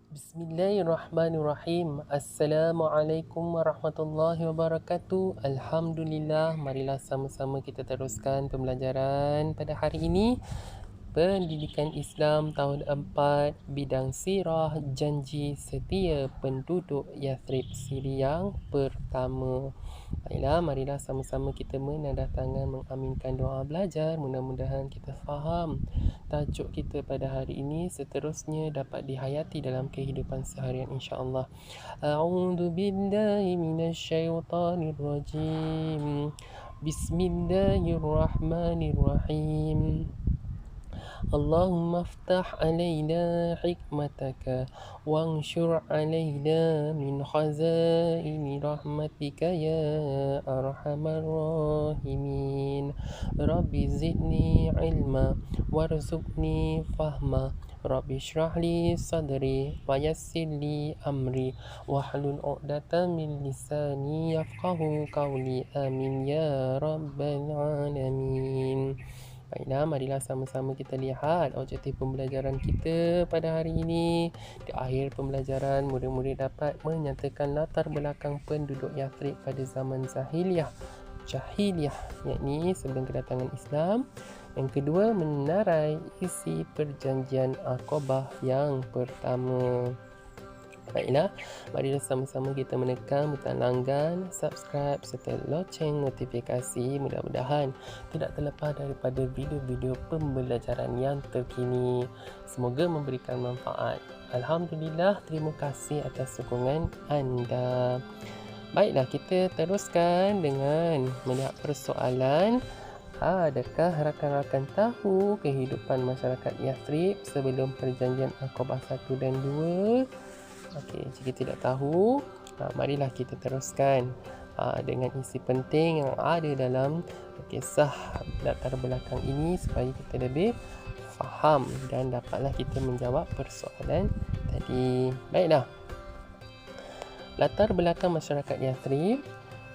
Bismillahirrahmanirrahim. Assalamualaikum warahmatullahi wabarakatuh. Alhamdulillah, marilah sama-sama kita teruskan pembelajaran pada hari ini. Pendidikan Islam tahun 4, bidang sirah, janji setia penduduk Yathrib siri yang pertama. Baiklah, marilah sama-sama kita menandatangan mengaminkan doa belajar. Mudah-mudahan kita faham tajuk kita pada hari ini, seterusnya dapat dihayati dalam kehidupan seharian insya-Allah. A'udzu billahi minasyaitonir rajim. Bismillahirrahmanirrahim. Allahumma aftah alaina hikmataka wanshur alaina min khazaini rahmatika ya arhamar rahimin. Rabbi zidni ilma warzuqni fahma. Rabbi shrah li sadri wa yassir li amri wahlul 'uqdatam min lisani yafqahu qawli. Amin ya rabbal alamin. Baiklah, marilah sama-sama kita lihat objektif pembelajaran kita pada hari ini. Di akhir pembelajaran, murid-murid dapat menyatakan latar belakang penduduk Yathrib pada zaman Jahiliyah, yakni sebelum kedatangan Islam. Yang kedua, menarai isi perjanjian Aqabah yang pertama. Baiklah, marilah sama-sama kita menekan butang langgan, subscribe serta loceng notifikasi. Mudah-mudahan tidak terlepas daripada video-video pembelajaran yang terkini. Semoga memberikan manfaat. Alhamdulillah, terima kasih atas sokongan anda. Baiklah, kita teruskan dengan melihat persoalan. Adakah rakan-rakan tahu kehidupan masyarakat Yathrib sebelum perjanjian Aqabah 1 dan 2? Okey, jika tidak tahu, marilah kita teruskan dengan isi penting yang ada dalam kisah latar belakang ini supaya kita lebih faham dan dapatlah kita menjawab persoalan tadi. Baiklah. Latar belakang masyarakat Yathrib.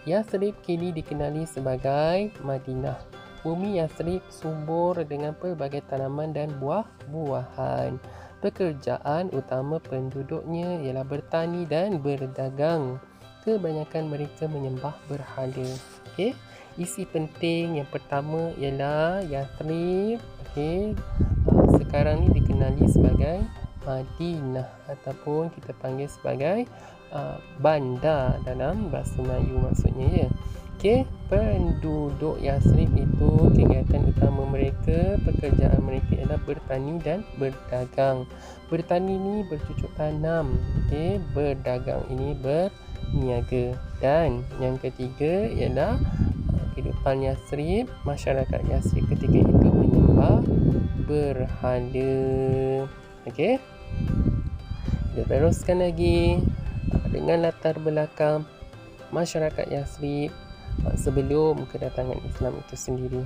Yathrib kini dikenali sebagai Madinah. Bumi Yathrib subur dengan pelbagai tanaman dan buah-buahan. Pekerjaan utama penduduknya ialah bertani dan berdagang. Kebanyakan mereka menyembah berhala. Okey, isi penting yang pertama ialah Yathrib. Okey, sekarang ni dikenali sebagai Madinah ataupun kita panggil sebagai bandar dalam bahasa Melayu maksudnya ya. Okey, penduduk Yathrib itu kegiatan utama mereka, pekerjaan mereka ialah bertani dan berdagang. Bertani ni bercucuk tanam, okey, berdagang ini berniaga. Dan yang ketiga ialah kehidupan Yathrib, masyarakat Yathrib ketika itu menyembah berhala. Okey. Kita teruskan lagi dengan latar belakang masyarakat Yathrib sebelum kedatangan Islam itu sendiri.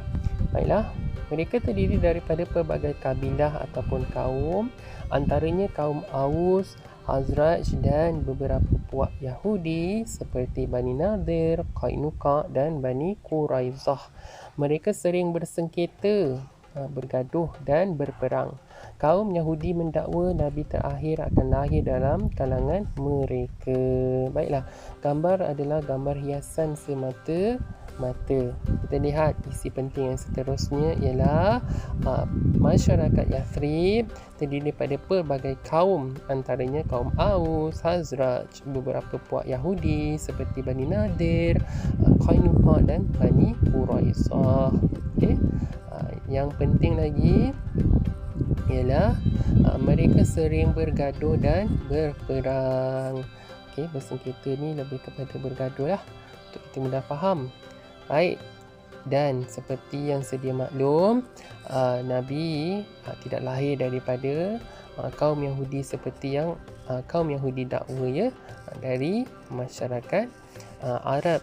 Baiklah, mereka terdiri daripada pelbagai kabilah ataupun kaum, antaranya kaum Aus, Khazraj dan beberapa puak Yahudi seperti Bani Nadir, Qainuqa dan Bani Quraizah. Mereka sering bersengketa, bergaduh dan berperang. Kaum Yahudi mendakwa Nabi terakhir akan lahir dalam kalangan mereka. Baiklah, gambar adalah gambar hiasan semata-mata. Kita lihat isi penting yang seterusnya ialah masyarakat Yathrib terdiri daripada pelbagai kaum, antaranya kaum Aus, Khazraj, beberapa puak Yahudi seperti Bani Nadir, Qainuqa dan Bani Quraizah. Okey. Yang penting lagi ialah mereka sering bergaduh dan berperang. Okey, bersengketa ni lebih kepada bergaduh lah untuk kita mudah faham. Baik. Dan seperti yang sedia maklum, Nabi tidak lahir daripada kaum Yahudi seperti yang kaum Yahudi dakwa ya, dari masyarakat Arab.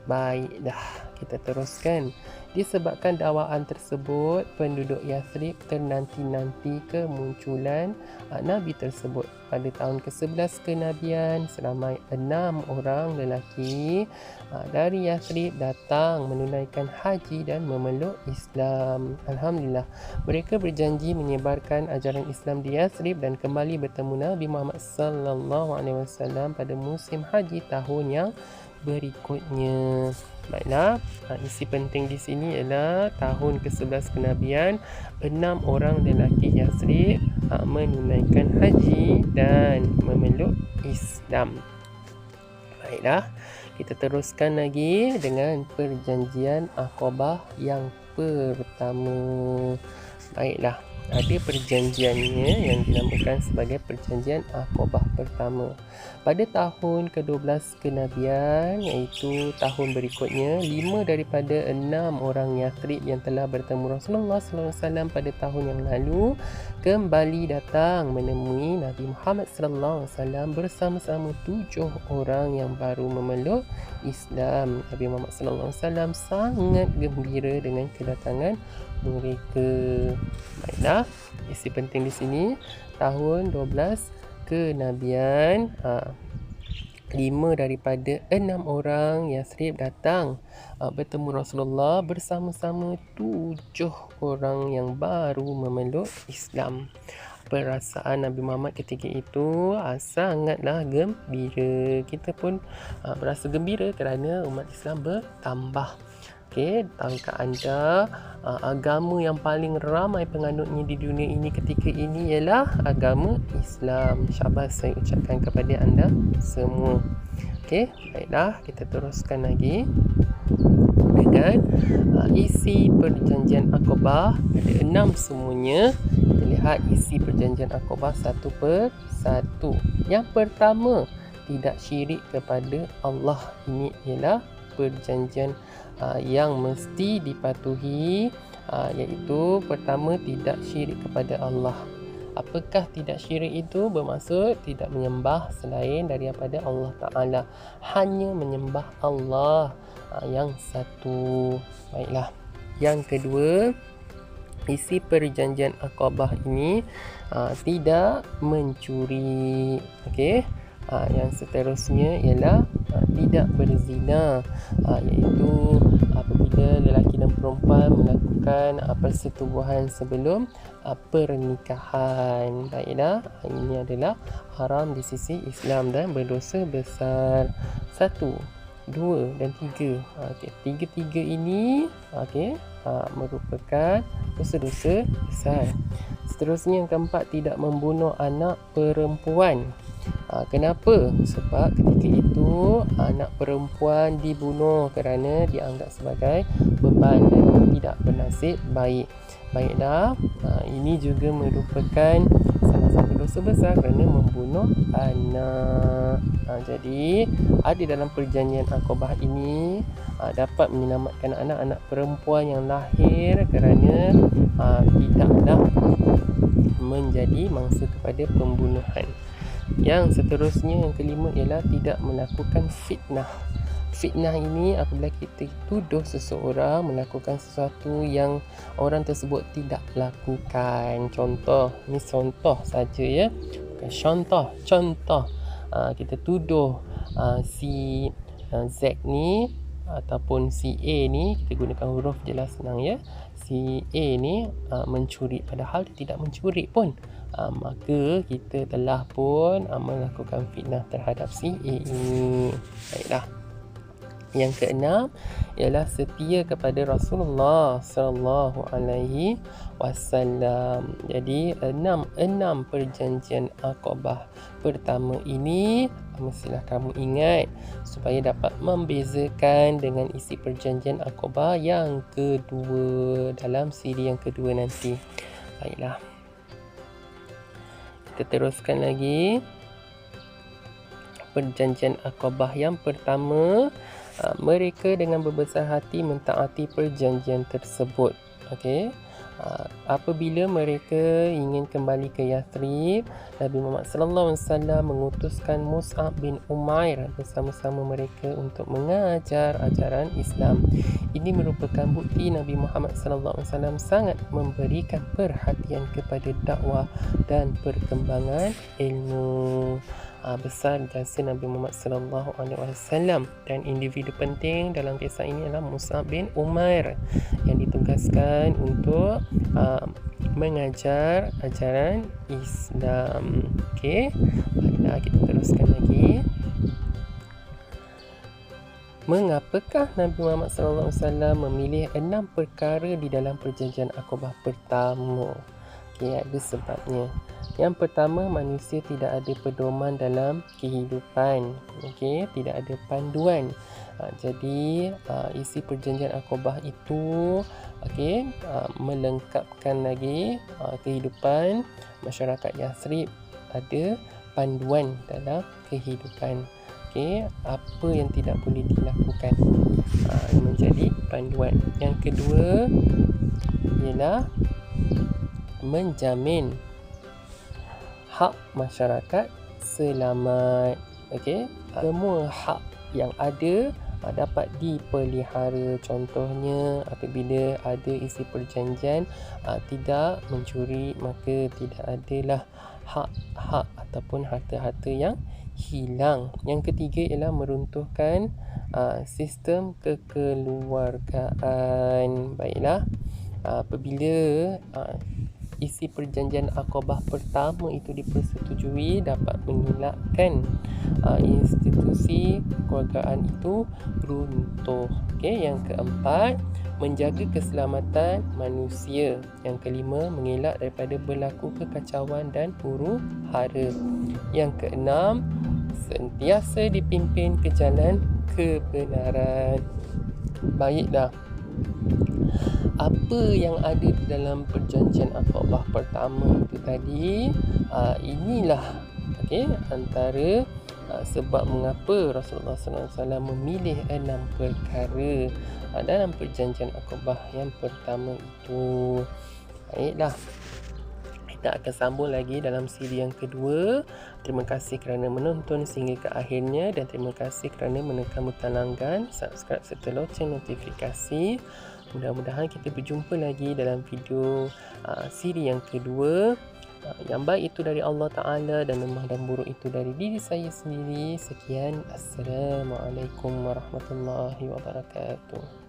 Baiklah, kita teruskan. Disebabkan dakwaan tersebut, penduduk Yathrib ternanti-nanti kemunculan Nabi tersebut. Pada tahun ke-11 kenabian, seramai 6 orang lelaki dari Yathrib datang menunaikan haji dan memeluk Islam. Alhamdulillah. Mereka berjanji menyebarkan ajaran Islam di Yathrib dan kembali bertemu Nabi Muhammad sallallahu alaihi wasallam pada musim haji tahun yang berikutnya. Baiklah, isi penting di sini ialah tahun ke-11 kenabian, 6 orang lelaki Yathrib menunaikan haji dan memeluk Islam. Baiklah, kita teruskan lagi dengan perjanjian Aqabah yang pertama. Baiklah, ada perjanjiannya yang dinamakan sebagai perjanjian Aqabah pertama. Pada tahun ke-12 kenabian, iaitu tahun berikutnya, 5 daripada 6 orang Yathrib yang telah bertemu Rasulullah SAW pada tahun yang lalu kembali datang menemui Nabi Muhammad SAW bersama-sama 7 orang yang baru memeluk Islam. Nabi Muhammad SAW sangat gembira dengan kedatangan mereka. Baiklah, isi penting di sini tahun 12 kenabian, 5 daripada 6 orang Yathrib datang bertemu Rasulullah bersama-sama 7 orang yang baru memeluk Islam. Perasaan Nabi Muhammad ketika itu sangatlah gembira. Kita pun berasa gembira kerana umat Islam bertambah. Okey, tahukah anda agama yang paling ramai penganutnya di dunia ini ketika ini ialah agama Islam. Syabas saya ucapkan kepada anda semua. Okey, baiklah, kita teruskan lagi dengan isi perjanjian Aqabah. Ada 6 semuanya. Kita lihat isi perjanjian Aqabah satu per satu. Yang pertama, tidak syirik kepada Allah. Ini ialah perjanjian yang mesti dipatuhi, iaitu pertama, tidak syirik kepada Allah. Apakah tidak syirik itu? Bermaksud tidak menyembah selain daripada Allah Ta'ala, hanya menyembah Allah yang satu. Baiklah, yang kedua, isi perjanjian Aqabah ini tidak mencuri. Okey, yang seterusnya ialah tidak berzina, iaitu apabila lelaki dan perempuan melakukan persetubuhan sebelum pernikahan. Baiklah, ini adalah haram di sisi Islam dan berdosa besar. 1, 2 dan 3. Tiga-tiga ini merupakan dosa-dosa besar. Seterusnya yang keempat, tidak membunuh anak perempuan. Kenapa? Sebab ketika itu anak perempuan dibunuh kerana dianggap sebagai beban dan tidak bernasib baik. Baiklah, ini juga merupakan salah satu dosa besar kerana membunuh anak. Jadi ada dalam perjanjian Aqabah ini dapat menyelamatkan anak-anak perempuan yang lahir kerana tidaklah menjadi mangsa kepada pembunuhan. Yang seterusnya, yang kelima, ialah tidak melakukan fitnah. Fitnah ini apabila kita tuduh seseorang melakukan sesuatu yang orang tersebut tidak lakukan. Contoh, ini contoh saja ya, bukan contoh. Kita tuduh si Z ni ataupun si A ni, kita gunakan huruf je lah senang ya, si A ni mencuri padahal dia tidak mencuri pun, maka kita telah pun melakukan fitnah terhadap si A ini. Baiklah, yang keenam ialah setia kepada Rasulullah sallallahu alaihi wasallam. Jadi enam perjanjian Aqabah pertama ini mestilah kamu ingat supaya dapat membezakan dengan isi perjanjian Aqabah yang kedua dalam siri yang kedua nanti. Baiklah, kita teruskan lagi. Perjanjian Aqabah yang pertama, mereka dengan berbesar hati mentaati perjanjian tersebut. Okey, Apabila mereka ingin kembali ke Yathrib, Nabi Muhammad SAW mengutuskan Mus'ab bin Umair bersama-sama mereka untuk mengajar ajaran Islam. Ini merupakan bukti Nabi Muhammad SAW sangat memberikan perhatian kepada dakwah dan perkembangan ilmu. Besar jasa Nabi Muhammad SAW, dan individu penting dalam kisah ini adalah Mus'ab bin Umair yang ditugaskan untuk mengajar ajaran Islam. Okey, baiklah, kita teruskan lagi. Mengapakah Nabi Muhammad SAW memilih 6 perkara di dalam perjanjian Aqabah pertama? Okey, ada sebabnya. Yang pertama, manusia tidak ada pedoman dalam kehidupan. Okey, tidak ada panduan. Jadi isi perjanjian Aqabah itu melengkapkan lagi kehidupan masyarakat Yathrib, ada panduan dalam kehidupan. Okey, apa yang tidak boleh dilakukan menjadi panduan. Yang kedua ialah menjamin hak masyarakat selamat. Okey, semua hak yang ada dapat dipelihara. Contohnya, apabila ada isi perjanjian tidak mencuri, maka tidak adalah hak-hak ataupun harta-harta yang hilang. Yang ketiga ialah meruntuhkan sistem kekeluargaan. Baiklah, apabila isi perjanjian Aqabah pertama itu dipersetujui, dapat mengelakkan institusi kekeluargaan itu runtuh. Okey, yang keempat, menjaga keselamatan manusia. Yang kelima, mengelak daripada berlaku kekacauan dan huru-hara. Yang keenam, sentiasa dipimpin ke jalan kebenaran. Baiklah, apa yang ada di dalam perjanjian Aqabah pertama itu tadi, inilah antara sebab mengapa Rasulullah SAW memilih 6 perkara dalam perjanjian Aqabah yang pertama itu. Baiklah, kita akan sambung lagi dalam siri yang kedua. Terima kasih kerana menonton sehingga ke akhirnya, dan terima kasih kerana menekan butang langgan, subscribe serta loceng notifikasi. Mudah-mudahan kita berjumpa lagi dalam video siri yang kedua. Yang baik itu dari Allah Ta'ala dan lemah dan buruk itu dari diri saya sendiri. Sekian, Assalamualaikum warahmatullahi wabarakatuh.